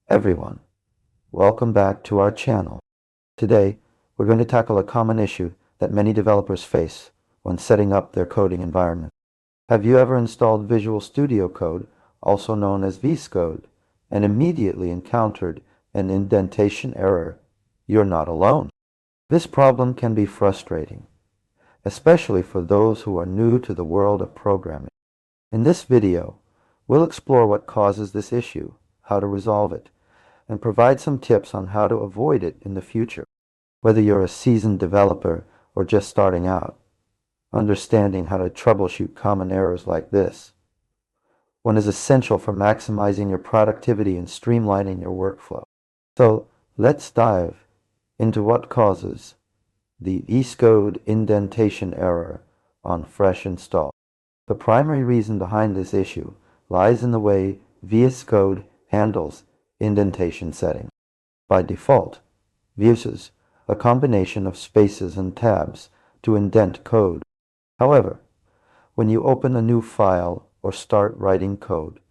Everyone, welcome back to our channel. Today, we're going to tackle a common issue that many developers face when setting up their coding environment. Have you ever installed Visual Studio Code, also known as VSCode, and immediately encountered an indentation error? You're not alone. This problem can be frustrating, especially for those who are new to the world of programming. In this video, we'll explore what causes this issue, how to resolve it, and provide some tips on how to avoid it in the future. Whether you're a seasoned developer or just starting out, understanding how to troubleshoot common errors like this one is essential for maximizing your productivity and streamlining your workflow. So let's dive into what causes the VSCode indentation error on fresh install. The primary reason behind this issue lies in the way VSCode handles indentation settings. By default, it uses a combination of spaces and tabs to indent code. However, when you open a new file or start writing code,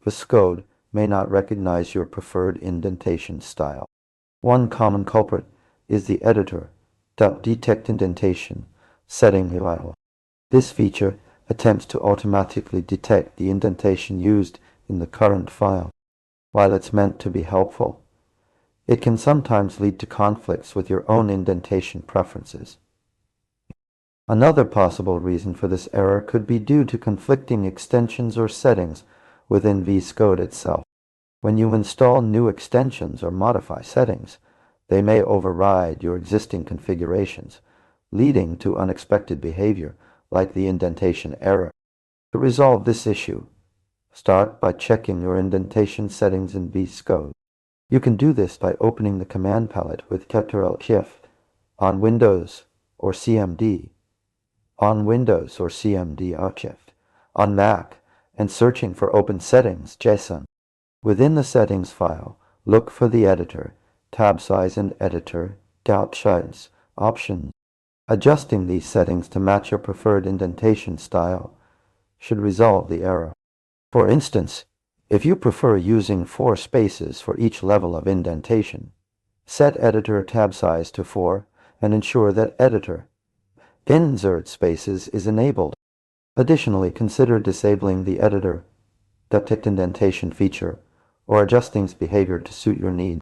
VSCode may not recognize your preferred indentation style. One common culprit is the editor.detect indentation setting file. This feature attempts to automatically detect the indentation used in the current file. While it's meant to be helpful, it can sometimes lead to conflicts with your own indentation preferences. Another possible reason for this error could be due to conflicting extensions or settings within VSCode itself. When you install new extensions or modify settings, they may override your existing configurations, leading to unexpected behavior like the indentation error. To resolve this issue, start by checking your indentation settings in VSCode. You can do this by opening the command palette with Ctrl-Shift on Windows or CMD, Shift on Mac, and searching for Open Settings JSON. Within the settings file, look for the editor, tab size and editor, size options. Adjusting these settings to match your preferred indentation style should resolve the error. For instance, if you prefer using 4 spaces for each level of indentation, set editor tab size to 4 and ensure that editor insert spaces is enabled. Additionally, consider disabling the editor detect indentation feature or adjusting its behavior to suit your needs.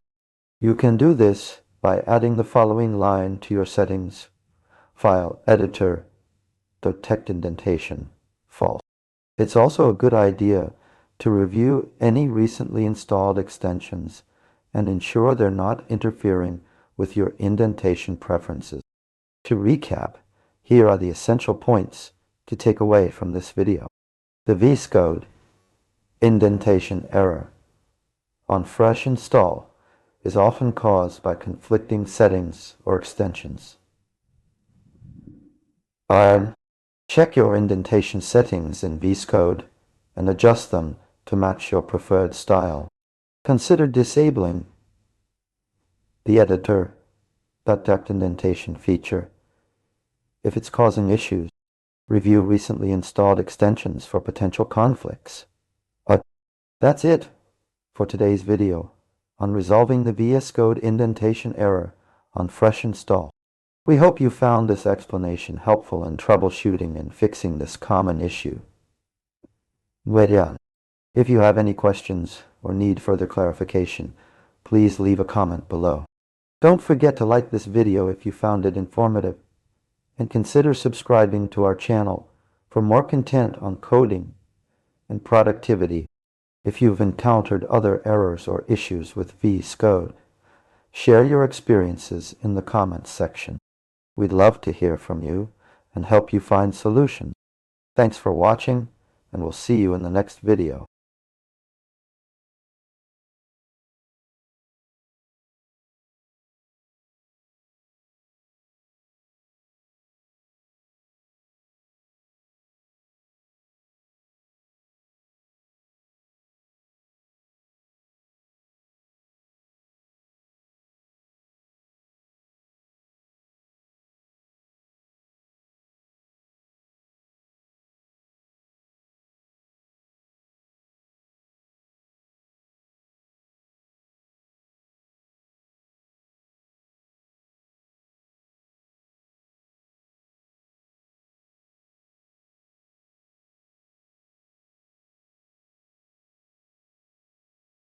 You can do this by adding the following line to your settings file: editor detect indentation false. It's also a good idea to review any recently installed extensions and ensure they're not interfering with your indentation preferences. To recap, here are the essential points to take away from this video. The VSCode indentation error on fresh install is often caused by conflicting settings or extensions. Check your indentation settings in VSCode and adjust them to match your preferred style. Consider disabling the editor detect indentation feature if it's causing issues. Review recently installed extensions for potential conflicts. That's it for today's video on resolving the VSCode indentation error on fresh install. We hope you found this explanation helpful in troubleshooting and fixing this common issue. If you have any questions or need further clarification, please leave a comment below. Don't forget to like this video if you found it informative, and consider subscribing to our channel for more content on coding and productivity. If you've encountered other errors or issues with VSCode, share your experiences in the comments section. We'd love to hear from you and help you find solutions. Thanks for watching, and we'll see you in the next video.